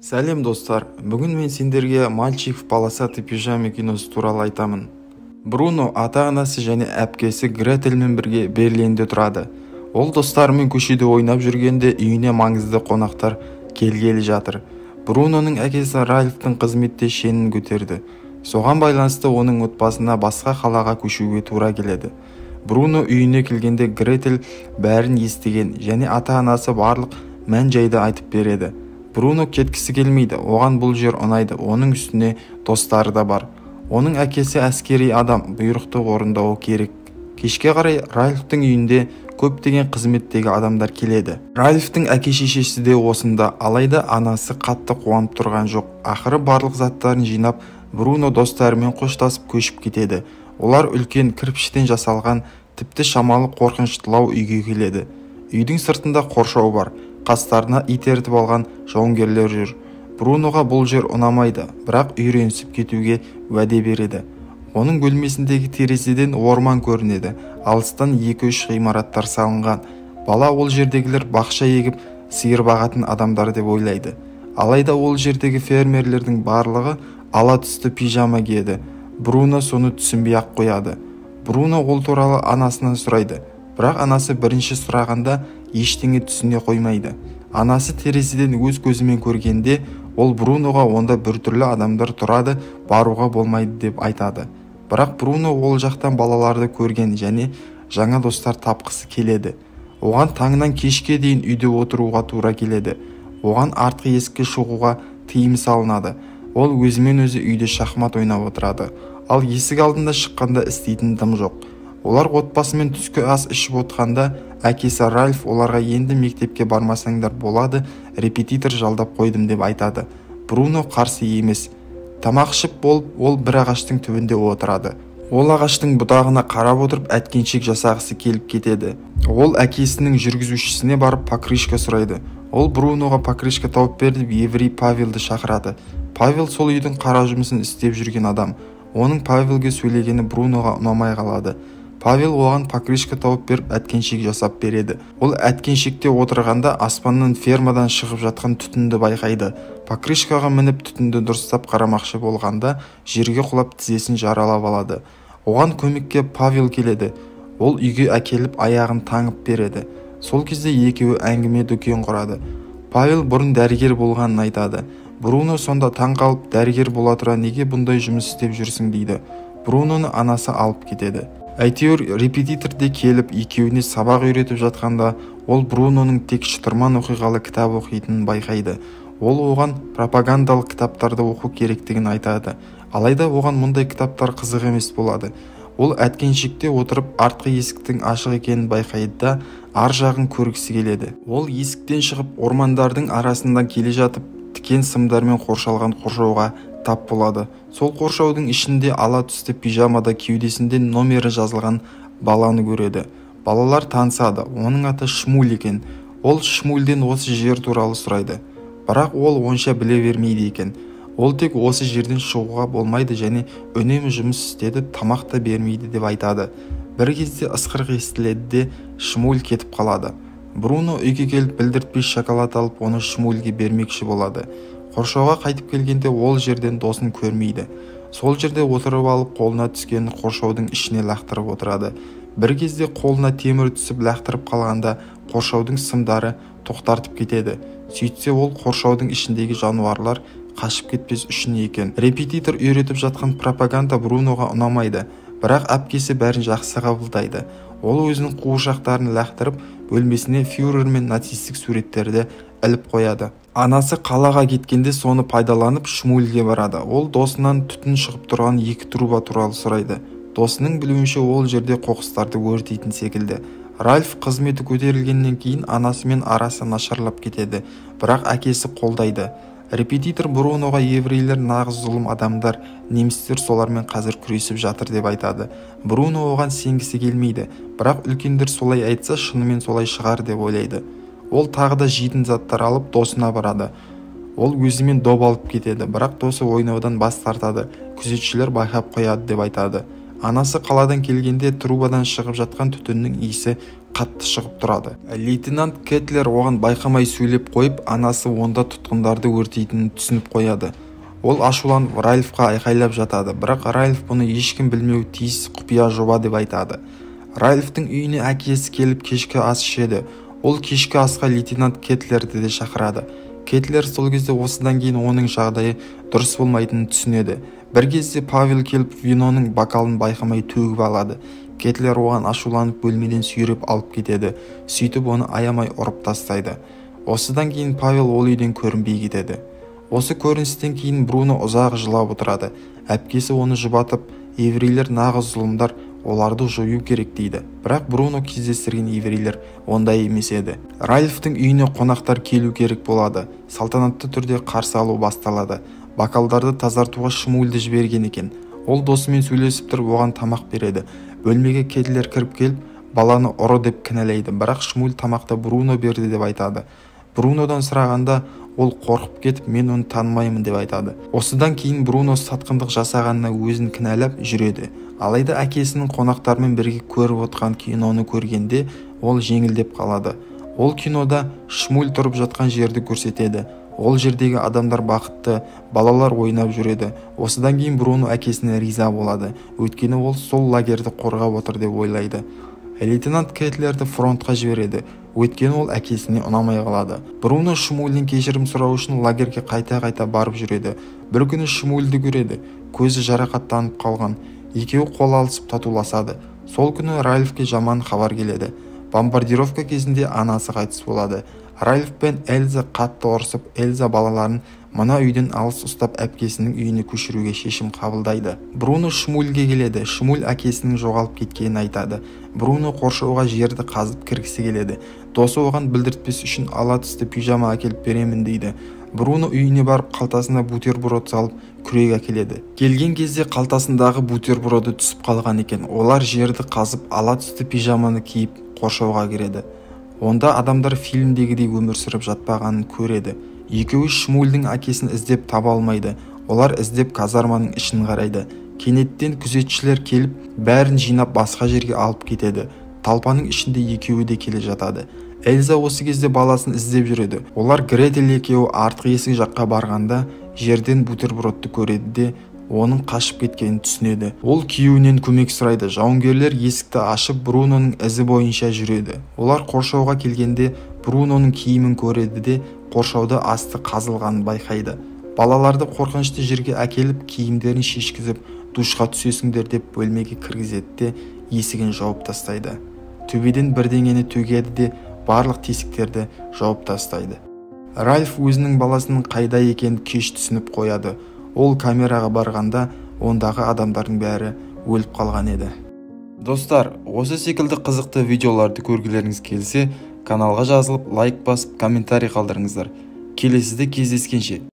Сәлем достар, бүгін мен сендерге «Мальчик в полосатой пижаме» киносы туралы айтамын. Бруно ата-анасы және әпкесі Гретельмен бірге Берлинде тұрады. Ол достарымен көшеде ойнап жүргенде үйіне маңызды қонақтар келгелі жатыр. Бруноның әкесі Ральфтың қызметте шенін көтерді. Соған байланысты оның отбасына басқа қалаға көшуге тура келеді. Бруно үйіне келгенде Гретель бәрін естіген және ата-анасы барлық мән-жайды айтып береді. Бруно кеткісі келмейді, оған бұл жер ұнайды, оның үстіне достары да бар. Оның әкесі әскери адам, бұйрықты орындауы керек. Кешке қарай Ральфтың үйінде көптеген қызметтегі адамдар келеді. Ральфтың әке-шешесі де осында, алайда анасы қатты қуанып тұрған жоқ. Ақыры барлық заттарын жинап, Бруно достарымен қоштасып көшіп кетеді. Олар үлкен кірпіштен жасалған, тіпті шамалы қорқыныштылау үйге келеді. Үйдің сыртында қоршау бар. Қастарына итертіп алған жауынгерлер жүр. Бруноға бұл жер ұнамайды, бірақ үйренісіп кетуге уәде береді. Оның бөлмесіндегі терезеден орман көрінеді. Алыстан 2-3 ғимараттар салынған. Бала ол жердегілер бақша егіп, сиыр бағатын адамдар деп ойлайды. Алайда ол жердегі фермерлердің барлығы ала түсті пижама киеді. Бруно соны түсінбей-ақ қояды. Бруно ол туралы анасынан сұрайды. Бірақ анасы бірінші сұрағанда ештеңе түсіне қоймайды. Анасы терезеден өз көзімен көргенде, ол Бруноға онда біртүрлі адамдар тұрады, баруға болмайды деп айтады. Бірақ Бруно ол жақтан балаларды көрген және жаңа достар тапқысы келеді. Оған таңнан кешке дейін үйде отыруға тура келеді. Оған артқы есікке шығуға тыйым салынады. Ол өзімен өзі үйде шахмат ойнап отырады. Ал есік алдында шыққанда істейтін дым жоқ. Олар отбасымен түскі ас ішіп отқанда, әкесі Ральф оларға енді мектепке бармасаңдар болады, репетитор жалдап қойдым деп айтады. Бруно қарсы емес. Тамақ ішіп болып, ол бір ағаштың түбінде отырады. Ол ағаштың бұтағына қарап отырып әткеншек жасағысы келіп кетеді. Ол әкесінің жүргізушісіне барып покрышка сұрайды. Ол Бруноға покрышка тауып беріп еврей Павелді шақырады. Павел сол үйдің қара жұмысын істеп жүрген адам. Оның Павелге сөйлегені Бруноға ұнамай қалады. Павел оған покрышка тауып беріп әткеншек жасап береді. Ол әткеншекте отырғанда аспаннан фермадан шығып жатқан түтінді байқайды. Покрышкаға мініп түтінді дұрыстап қарамақшы болғанда жерге құлап тізесін жаралап алады. Оған көмекке Павел келеді. Ол үйге әкеліп аяғын таңып береді. Сол кезде екеуі әңгіме дүкен құрады. Павел бұрын дәрігер болғанын айтады. Бруно сонда таң қалып, дәрігер бола тұра неге бұндай жұмыс істеп жүрсің дейді. Бруноны анасы алып кетеді. Әйтеуір репетиторде келіп екеуіне сабақ үйретіп жатқанда, ол Бруноның тек шытырман оқиғалы кітап оқитынын байқайды. Ол оған пропагандалық кітаптарды оқу керектігін айтады. Алайда оған мұндай кітаптар қызық емес болады. Ол әткеншекте отырып артқы есіктің ашық екенін байқайды да, ар жағын көргісі келеді. Ол есіктен шығып ормандардың арасында келе жатып, тікен сымдармен қоршалған қоршауға тап болады. Сол қоршаудың ішінде ала түсті пижамада кеудесінде номері жазылған баланы көреді. Балалар танысады. Оның аты Шмуль екен. Ол Шмульден осы жер туралы сұрайды. Бірақ ол онша біле бермейді екен. Ол тек осы жерден шығуға болмайды және үнемі жұмыс істеді, тамақ та бермейді деп айтады. Бір кезде ысқырық естіледі де Шмуль кетіп қалады. Бруно үйге келіп білдіртпей шоколад алып, оны Шмульге бермекші болады. Қоршауға қайтып келгенде ол жерден досын көрмейді. Сол жерде отырып алып, қолына түскенін қоршаудың ішіне лақтырып отырады. Бір кезде қолына темір түсіп лақтырып қалғанда қоршаудың сымдары тоқтартып кетеді. Сөйтсе ол қоршаудың ішіндегі жануарлар қашып кетпес үшін екен. Репетитор үйретіп жатқан пропаганда Бруноға ұнамайды, бірақ әпкесі бәрін жақсы қабылдайды. Ол өзінің қуыршақтарын лақтырып, бөлмесіне фюрер мен нацистік суреттерді іліп қояды. Анасы қалаға кеткенде соны пайдаланып Шмульге барады. Ол досынан түтін шығып тұрған 2 труба туралы сұрайды. Досының білуінше ол жерде қоқыстарды өртейтін секілді. Ральф қызметі көтерілгеннен кейін анасымен арасы нашарлап кетеді, бірақ әкесі қолдайды. Репетитор Бруноға еврейлер нағыз зұлым адамдар, немістер солармен қазір күресіп жатыр деп айтады. Бруно оған сенгісі келмейді, бірақ үлкендер солай айтса шынымен солай шығар деп ойлайды. Ол тағы да жейтін заттар алып досына барады. Ол өзімен доп алып кетеді, бірақ досы ойнаудан бас тартады. Күзетшілер байқап қояды деп айтады. Анасы қаладан келгенде трубадан шығып жатқан түтіннің иісі қатты шығып тұрады. Лейтенант Кетлер оған байқамай сөйлеп қойып, анасы онда тұтқындарды өртейтінін түсініп қояды. Ол ашуланып Ральфқа айқайлап жатады, бірақ Ральф бұны ешкім білмеуі тиіс құпия жоба деп айтады. Ральфтың үйіне әкесі келіп кешкі ас ішеді. Ол кешкі асқа лейтенант Кетлерді де шақырады. Кетлер сол кезде осыдан кейін оның жағдайы дұрыс болмайтынын түсінеді. Бір кезде Павел келіп виноның бокалын байқамай төгіп алады. Кетлер оған ашуланып бөлмеден сүйреп алып кетеді. Сөйтіп оны аямай ұрып тастайды. Осыдан кейін Павел ол үйден көрінбей кетеді. Осы көріністен кейін Бруно ұзақ жылап отырады. Әпкесі оны жұбатып, еврейлер нағыз зұлымдар, оларды жою керек дейді. Бірақ Бруно кездестірген еврейлер ондай емес еді. Ральфтың үйіне қонақтар келу керек болады. Салтанатты түрде қарсы алу басталады. Бокалдарды тазартуға Шмульді жіберген екен. Ол досымен сөйлесіп тұрып оған тамақ береді. Бөлмеге Кетлер кіріп келіп, баланы ұры деп кінәлайды. Бірақ Шмуль тамақты Бруно берді деп айтады. Брунодан сұрағанда ол қорқып кетіп, мен оны танымаймын деп айтады. Осыдан кейін Бруно сатқындық жасағанына өзін кінәлап жүреді. Алайда әкесінің қонақтармен бірге көріп отқан киноны көргенде ол жеңілдеп қалады. Ол кинода Шмуль тұрып жатқан жерді көрсетеді. Ол жердегі адамдар бақытты, балалар ойнап жүреді. Осыдан кейін Бруно әкесіне риза болады. Өйткені ол сол лагерді қорғап отыр деп ойлайды. Лейтенант Кетлерді фронтқа жібереді. Өйткені ол әкесіне ұнамай қалады. Бруно Шмульден кешірім сұрау үшін лагерге қайта-қайта барып жүреді. Бір күні Шмульді көреді. Көзі жарақаттанып қалған. Екеуі қол алысып татуласады. Сол күні Ральфке жаман хабар келеді. Бомбардировка кезінде анасы қайтыс болады. Ральф пен Эльза қатты ұрсып, Эльза балаларын мына үйден алыс ұстап әпкесінің үйіне көшіруге шешім қабылдайды. Бруно Шмульге келеді. Шмуль әкесінің жоғалып кеткенін айтады. Бруно қоршауға жерді қазып кіргісі келеді. Досы оған білдіртпес үшін ала түсті пижама әкеліп беремін дейді. Бруно үйіне барып қалтасына бутерброд салып күрек әкеледі. Келген кезде қалтасындағы бутерброды түсіп қалған екен. Олар жерді қазып ала түсті пижаманы киіп қоршауға кіреді. Онда адамдар фильмдегідей өмір сүріп жатпағанын көреді. Екеуі Шмульдің әкесін іздеп таба алмайды. Олар іздеп казарманың ішін қарайды. Кенеттен күзетшілер келіп, бәрін жинап басқа жерге алып кетеді. Талпаның ішінде екеуі де келе жатады. Эльза осы кезде баласын іздеп жүреді. Олар Гретель екеуі артқы есік жаққа барғанда жерден бутербродты көреді де оның қашып кеткенін түсінеді. Ол күйеуінен көмек сұрайды. Жауынгерлер есікті ашып Бруноның ізі бойынша жүреді. Олар қоршауға келгенде Бруноның киімін көреді де қоршауда асты қазылғанын байқайды. Балаларды қорқынышты жерге әкеліп киімдерін шешкізіп душқа түсесіңдер деп бөлмеге кіргізеді де есігін жауып тастайды. Төбеден бірдеңені төгеді де барлық тесіктерді жауып тастайды. Ральф өзінің баласының қайда екенін кеш түсініп қояды. Ол камераға барғанда ондағы адамдардың бәрі өліп қалған еді. Достар, осы секілді қызықты видеоларды көргілеріңіз келсе, каналға жазылып, лайк басып, комментарий қалдырыңыздар. Келесіде кездескенше.